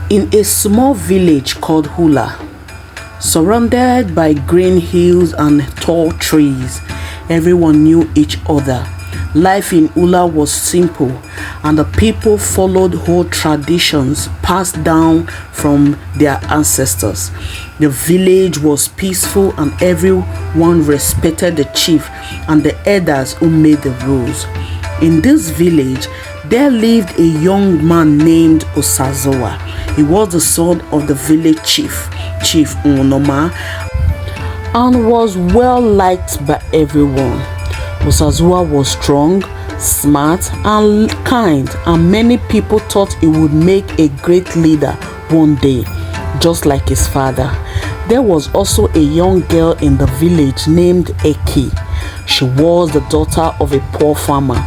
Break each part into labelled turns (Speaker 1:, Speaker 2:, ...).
Speaker 1: In a small village called Hula, surrounded by green hills and tall trees, everyone knew each other. Life in Hula was simple, and the people followed old traditions passed down from their ancestors. The village was peaceful, and everyone respected the chief and the elders who made the rules. In this village, there lived a young man named Osazowa. He was the son of the village chief, Chief Unoma, and was well liked by everyone. Osazowa was strong, smart, and kind, and many people thought he would make a great leader one day, just like his father. There was also a young girl in the village named Eki. She was the daughter of a poor farmer,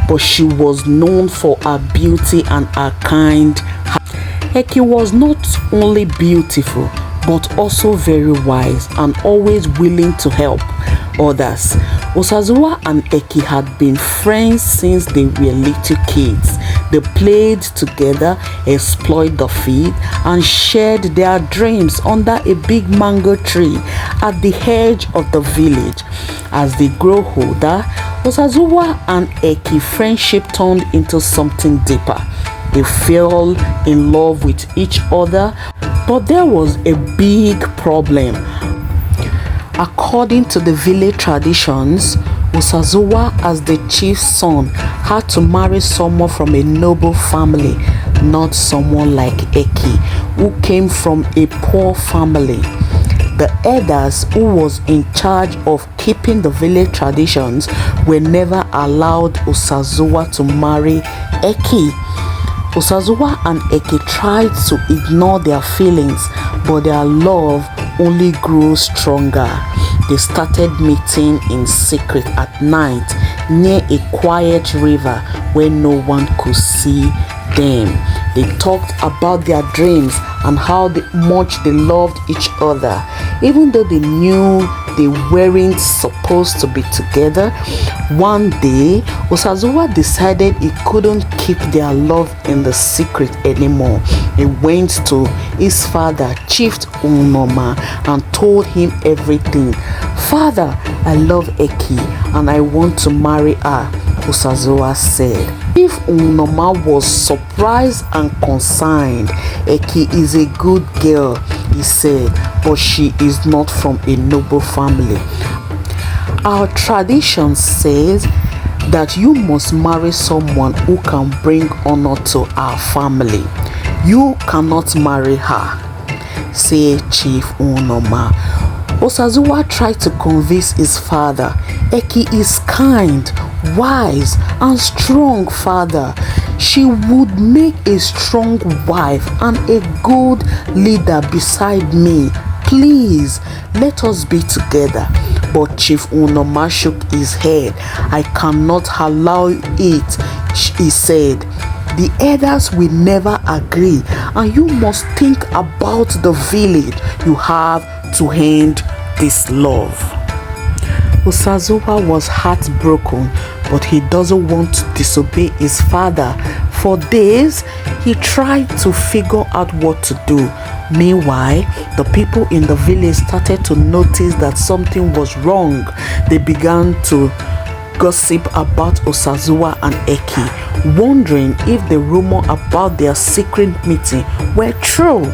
Speaker 1: but she was known for her beauty and her kind heart. Eki was not only beautiful, but also very wise and always willing to help others. Osazowa and Eki had been friends since they were little kids. They played together, explored the field, and shared their dreams under a big mango tree at the edge of the village. As they grew older, Osazowa and Eki friendship turned into something deeper. They fell in love with each other, but there was a big problem. According to the village traditions, Osazowa, as the chief's son, had to marry someone from a noble family, not someone like Eki, who came from a poor family. The elders who was in charge of keeping the village traditions were never allowed Osazowa to marry Eki. Osazowa and Eki tried to ignore their feelings, but their love only grew stronger. They started meeting in secret at night near a quiet river where no one could see them. They talked about their dreams and how much they loved each other. Even though they knew they weren't supposed to be together, one day Osazowa decided he couldn't keep their love in the secret anymore. He went to his father, Chief Unoma, and told him everything. "Father, I love Eki and I want to marry her," Osazowa said. Chief Unoma was surprised and concerned. "Eki is a good girl," he said, "but she is not from a noble family. Our tradition says that you must marry someone who can bring honor to our family. You cannot marry her," said Chief Unoma. Osazowa tried to convince his father. "Eki is kind, wise, and strong, father. She would make a strong wife and a good leader beside me. Please, let us be together." But Chief Unoma shook his head. "I cannot allow it," he said. "The elders will never agree, and you must think about the village. You have to end this love." Osazowa was heartbroken, but he doesn't want to disobey his father. For days, he tried to figure out what to do. Meanwhile, the people in the village started to notice that something was wrong. They began to gossip about Osazowa and Eki, wondering if the rumor about their secret meeting were true.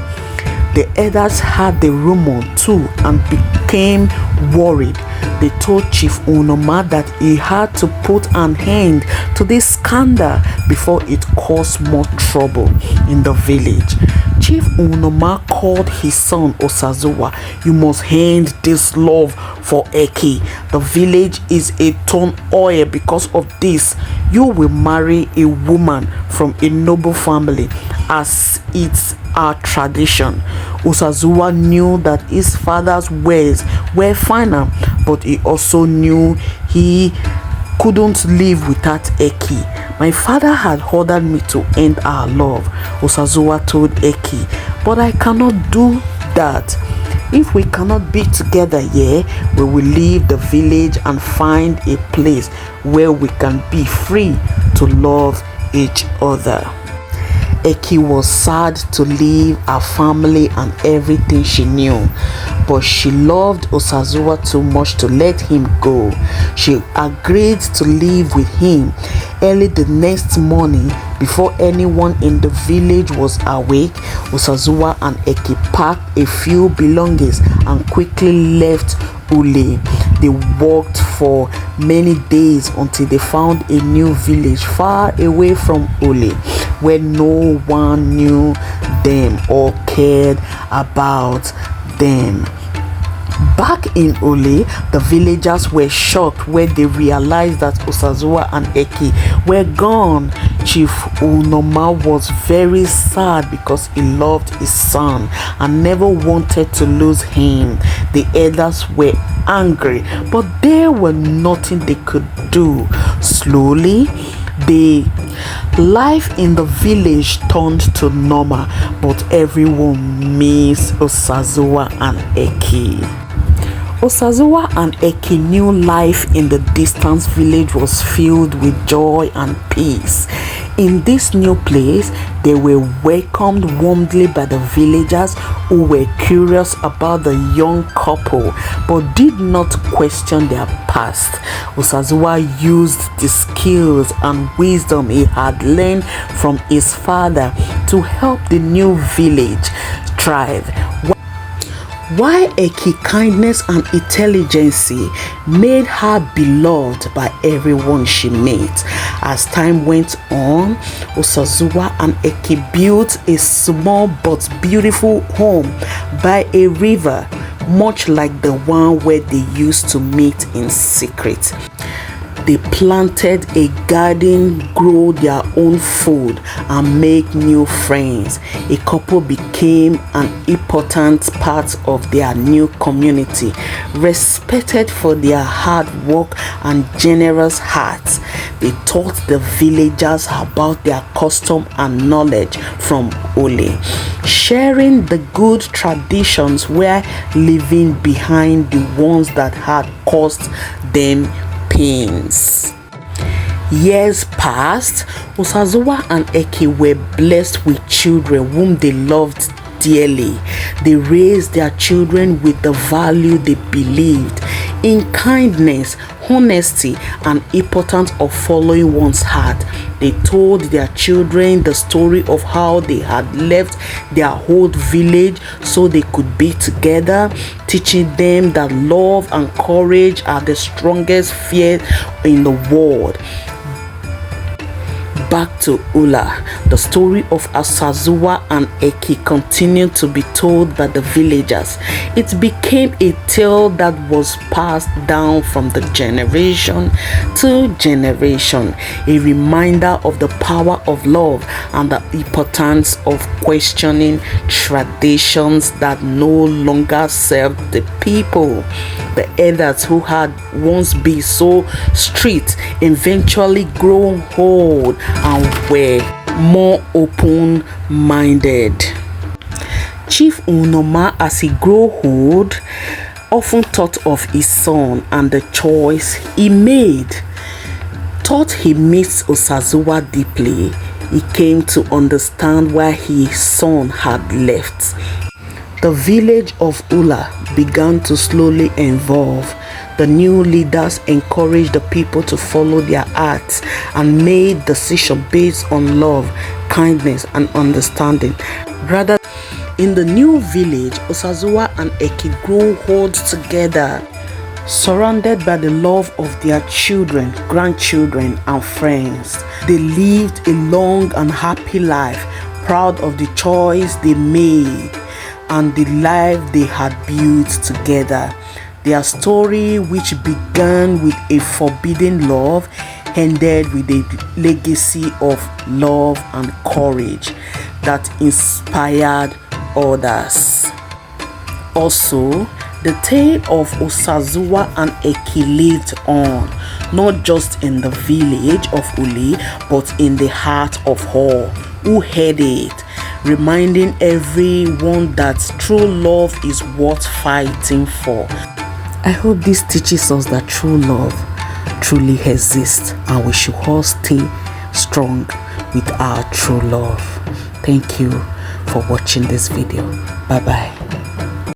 Speaker 1: The elders heard the rumor too and became worried. They told Chief Unoma that he had to put an end to this scandal before it caused more trouble in the village. Chief Unoma called his son Osazowa. "You must end this love for Eki. The village is a turmoil because of this. You will marry a woman from a noble family, as it's our tradition." Osazowa knew that his father's words were final, but he also knew he couldn't live without Eki. "My father had ordered me to end our love," Osazowa told Eki, "but I cannot do that. If we cannot be together here, we will leave the village and find a place where we can be free to love each other." Eki was sad to leave her family and everything she knew, but she loved Osazuwa too much to let him go. She agreed to live with him. Early the next morning, before anyone in the village was awake, Osazuwa and Eki packed a few belongings and quickly left Ule. They walked for many days until they found a new village far away from Ule, where no one knew them or cared about them. Back in Ule, the villagers were shocked when they realized that Osazuwa and Eki were gone. Chief Unoma was very sad because he loved his son and never wanted to lose him. The elders were angry, but there was nothing they could do. Slowly, the life in the village turned to normal, but everyone missed Osazuwa and Eki. Osazuwa and Eki knew life in the distant village was filled with joy and peace. In this new place, they were welcomed warmly by the villagers who were curious about the young couple but did not question their past. Osazuwa used the skills and wisdom he had learned from his father to help the new village thrive. While Eki's kindness and intelligence made her beloved by everyone she met. As time went on, Osazuwa and Eki built a small but beautiful home by a river, much like the one where they used to meet in secret. They planted a garden, grow their own food, and make new friends. A couple became an important part of their new community, respected for their hard work and generous hearts. They taught the villagers about their custom and knowledge from Ule, sharing the good traditions while leaving behind the ones that had caused them pains. Years passed. Osazuwa and Eki were blessed with children whom they loved dearly. They raised their children with the value they believed in: kindness, honesty, and importance of following one's heart. They told their children the story of how they had left their old village so they could be together, teaching them that love and courage are the strongest fear in the world. Back to Ula, the story of Osazuwa and Eki continued to be told by the villagers. It became a tale that was passed down from the generation to generation, a reminder of the power of love and the importance of questioning traditions that no longer served the people. The elders who had once been so strict eventually grew old and were more open-minded. Chief Unoma, as he grew old, often thought of his son and the choice he made. Thought he missed Osazuwa deeply, he came to understand why his son had left. The village of Ula began to slowly evolve. The new leaders encouraged the people to follow their hearts and made decisions based on love, kindness, and understanding. Rather, in the new village, Osazuwa and Eki grew old together, surrounded by the love of their children, grandchildren, and friends. They lived a long and happy life, proud of the choice they made and the life they had built together. Their story, which began with a forbidden love, ended with a legacy of love and courage that inspired others. Also, the tale of Osazuwa and Eki lived on, not just in the village of Uli, but in the heart of all who heard it, reminding everyone that true love is worth fighting for. I hope this teaches us that true love truly exists and we should all stay strong with our true love. Thank you for watching this video. Bye bye.